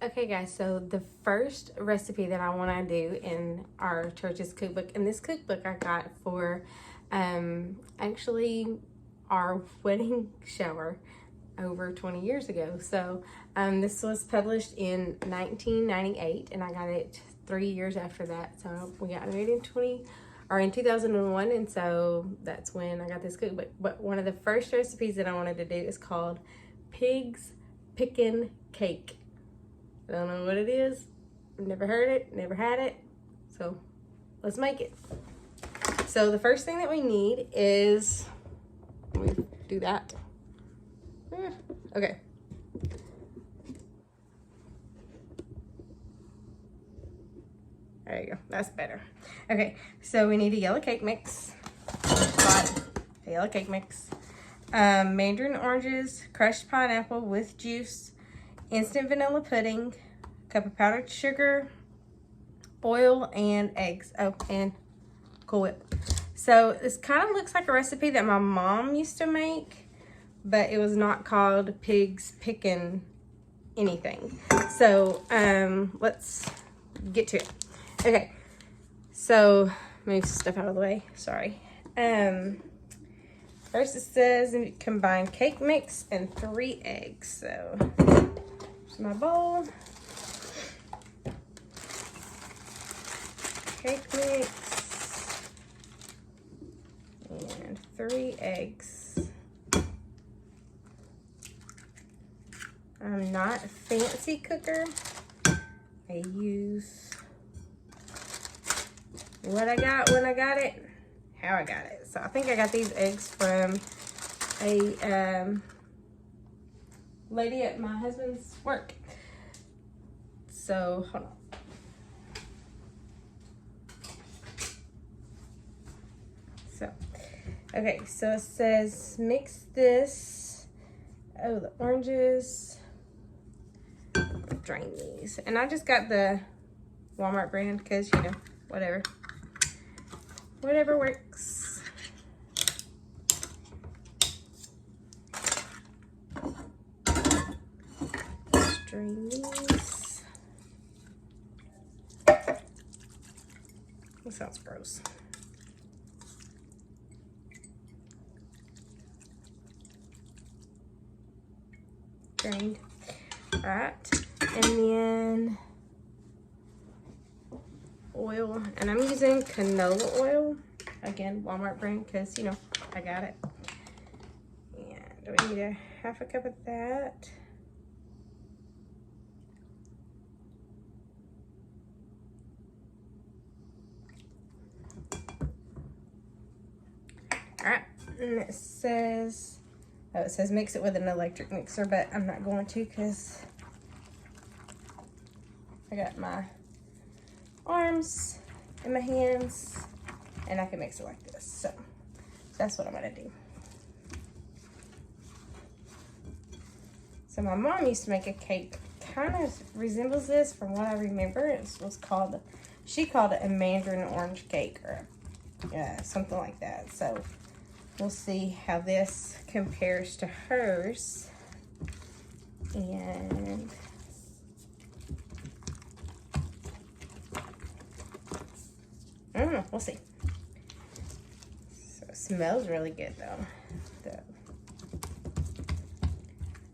Okay guys, so the first recipe that I want to do in our church's cookbook, and this cookbook I got for actually our wedding shower over 20 years ago. So this was published in 1998 and I got it 3 years after that. So we got married in 2001, and so that's when I got this cookbook. But one of the first recipes that I wanted to do is called Pig's Pickin Cake. I don't know what it is. I've never heard it, never had it. So let's make it. So the first thing that we need is, let me do that. Okay. There you go, that's better. Okay, so we need a yellow cake mix. Got a yellow cake mix. Mandarin oranges, crushed pineapple with juice, instant vanilla pudding, cup of powdered sugar, oil, and eggs. Oh, and Cool Whip. So this kind of looks like a recipe that my mom used to make, but it was not called Pig's Pickin' anything. So let's get to it. Okay, so move stuff out of the way. Sorry. First it says combine cake mix and 3 eggs. So here's my bowl. Cake mix and 3 eggs. I'm not a fancy cooker. I use what I got when I got it, how I got it. So I think I got these eggs from a lady at my husband's work. So hold on. So, okay, so it says mix this. Oh, the oranges. Drain these. And I just got the Walmart brand because, you know, whatever. Whatever works. Drain these. That sounds gross. Drained. Alright. And then oil. And I'm using canola oil. Again, Walmart brand, because, you know, I got it. And we need a half a cup of that. Alright, and it says, oh, it says mix it with an electric mixer, but I'm not going to because I got my arms and my hands and I can mix it like this. So that's what I'm gonna do. So my mom used to make a cake, kind of resembles this from what I remember. It was called, she called it a Mandarin orange cake or something like that. So we'll see how this compares to hers. And I don't know, we'll see. So it smells really good though.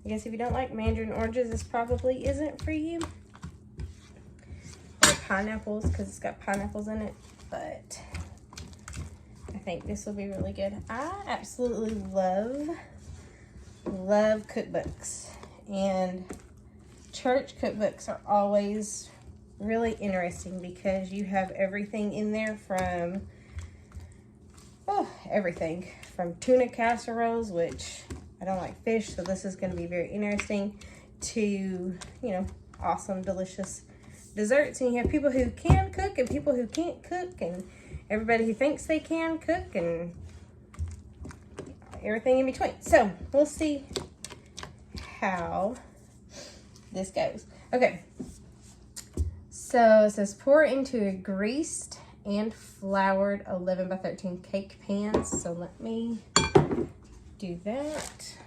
I guess if you don't like Mandarin oranges, this probably isn't for you. Or pineapples, because it's got pineapples in it, but I think this will be really good. I absolutely love cookbooks, and church cookbooks are always really interesting because you have everything in there from, everything from tuna casseroles, which I don't like fish, so this is going to be very interesting, to, you know, awesome, delicious desserts. And you have people who can cook and people who can't cook, and everybody who thinks they can cook, and everything in between. So we'll see how this goes. Okay, so it says pour into a greased and floured 11 by 13 cake pans. So let me do that.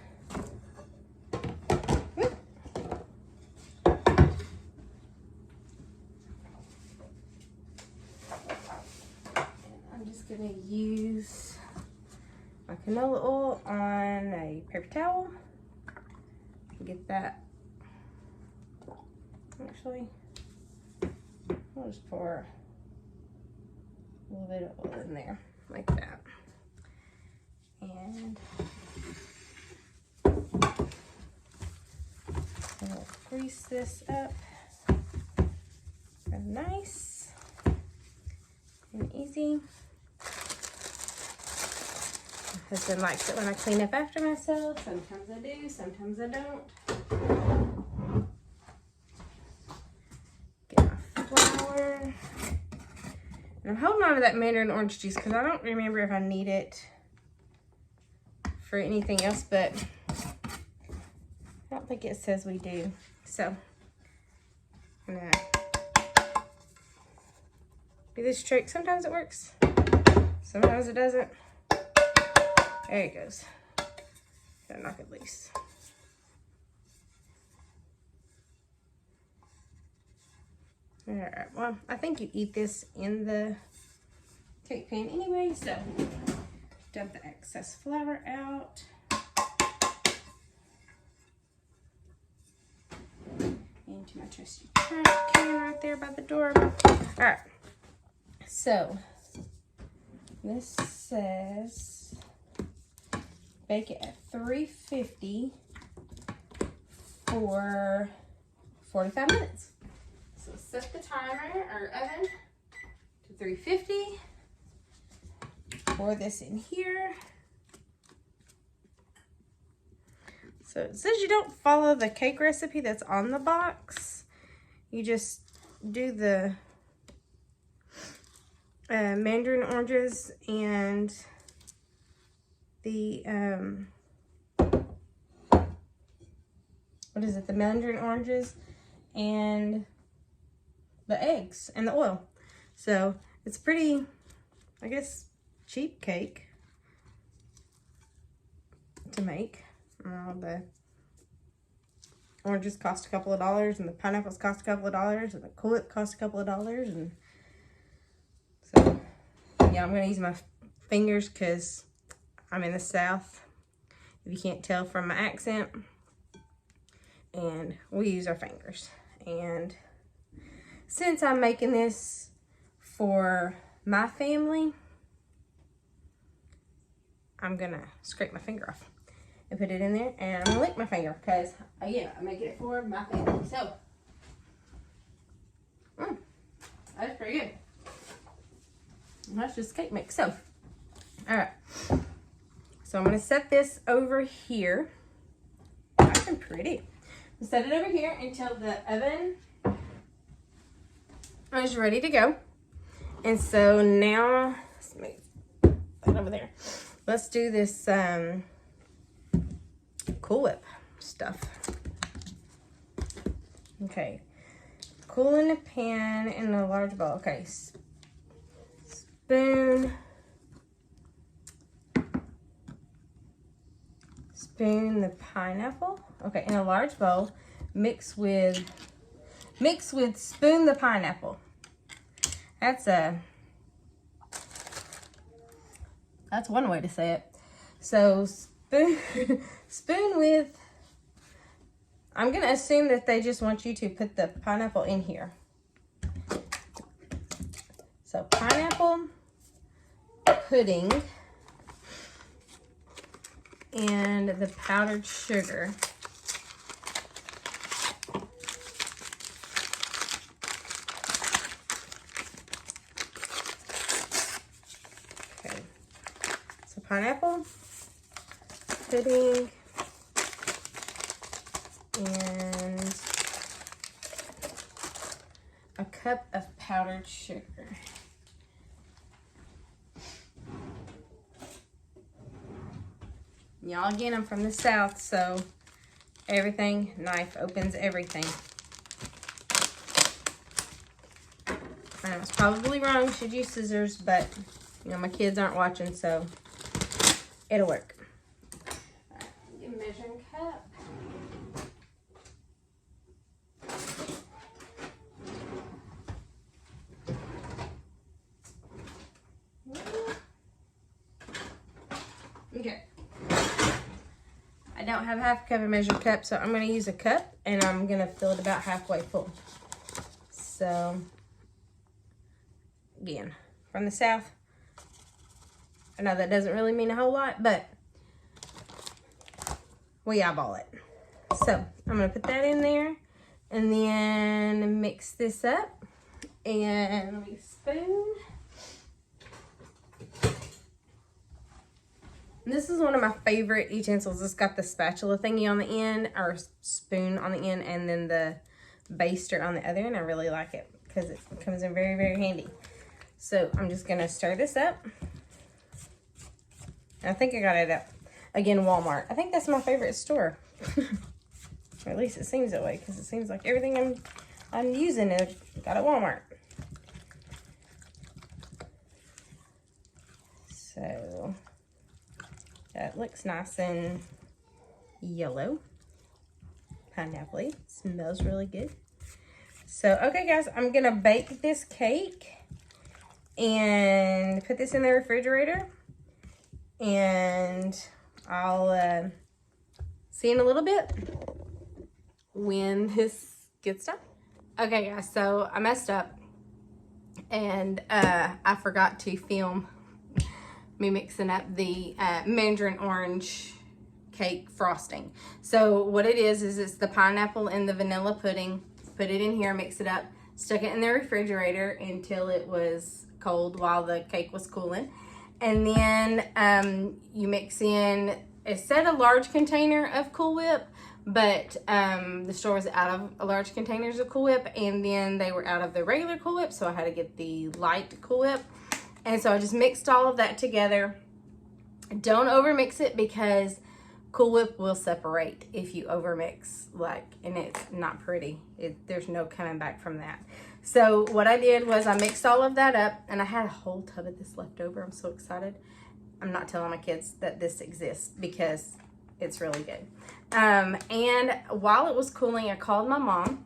gonna use my canola oil on a paper towel. Get that. Actually, I'll just pour a little bit of oil in there, like that. And I'll grease this up real nice and easy. My husband likes it when I clean up after myself. Sometimes I do, sometimes I don't. Get my flour. And I'm holding on to that Mandarin orange juice because I don't remember if I need it for anything else, but I don't think it says we do. So I'm gonna do this trick. Sometimes it works, sometimes it doesn't. There it goes. Gotta knock it loose. Alright, well, I think you eat this in the cake pan anyway, so dump the excess flour out. Into my trusty trash can right there by the door. Alright, so this says bake it at 350 for 45 minutes. So set the timer or oven to 350. Pour this in here. So it says you don't follow the cake recipe that's on the box. You just do the Mandarin oranges and the what is it? The Mandarin oranges and the eggs and the oil. So it's pretty, I guess, cheap cake to make. The oranges cost a couple of dollars, and the pineapples cost a couple of dollars, and the cookbook cost a couple of dollars, and so yeah, I'm gonna use my fingers because I'm in the South, if you can't tell from my accent, and we use our fingers. And since I'm making this for my family, I'm gonna scrape my finger off and put it in there, and I'm gonna lick my finger because, again, I'm making it for my family. So, that's pretty good. That's just cake mix. So, all right. So I'm gonna set this over here. Nice and pretty. Set it over here until the oven is ready to go. And so now, let's make that over there. Let's do this Cool Whip stuff. Okay, cool in a pan in a large bowl. Okay, spoon the pineapple. Okay, in a large bowl, mix with spoon the pineapple. That's one way to say it. So spoon with, I'm gonna assume that they just want you to put the pineapple in here. So pineapple pudding and the powdered sugar. Okay, so pineapple pudding and a cup of powdered sugar. Y'all, again, I'm from the South, so everything, knife opens everything. I was probably wrong, you should use scissors, but, you know, my kids aren't watching, so it'll work. All right, get a measuring cup. don't have half a cup of measured cup, so I'm going to use a cup, and I'm going to fill it about halfway full. So, again, from the South. I know that doesn't really mean a whole lot, but we eyeball it. So, I'm going to put that in there, and then mix this up. And let me spoon. This is one of my favorite utensils. It's got the spatula thingy on the end, or spoon on the end, and then the baster on the other end. I really like it because it comes in very, very handy. So I'm just going to stir this up. I think I got it at, again, Walmart. I think that's my favorite store. Or at least it seems that way, because it seems like everything I'm using is got at Walmart. So that looks nice and yellow. Pineapple. Smells really good. So, okay guys, I'm going to bake this cake and put this in the refrigerator. And I'll see you in a little bit when this gets done. Okay guys, so I messed up. And I forgot to film me mixing up the mandarin orange cake frosting. So what it is it's the pineapple and the vanilla pudding. Put it in here, mix it up, stuck it in the refrigerator until it was cold while the cake was cooling. And then you mix in, it said a large container of Cool Whip, but the store was out of a large containers of Cool Whip, and then they were out of the regular Cool Whip, so I had to get the light Cool Whip. And so I just mixed all of that together. Don't overmix it because Cool Whip will separate if you overmix, and it's not pretty. There's no coming back from that. So what I did was I mixed all of that up, and I had a whole tub of this left over. I'm so excited. I'm not telling my kids that this exists because it's really good. And while it was cooling, I called my mom,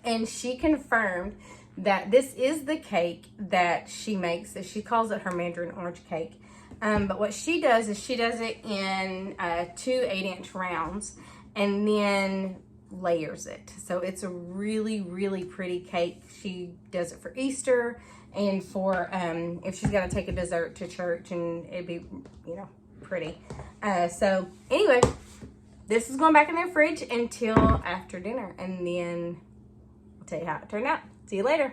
and she confirmed that this is the cake that she makes. She calls it her mandarin orange cake. But what she does is she does it in 2 8-inch rounds and then layers it. So it's a really, really pretty cake. She does it for Easter and for if she's got to take a dessert to church, and it'd be, pretty. So anyway, this is going back in the fridge until after dinner, and then I'll tell you how it turned out. See you later.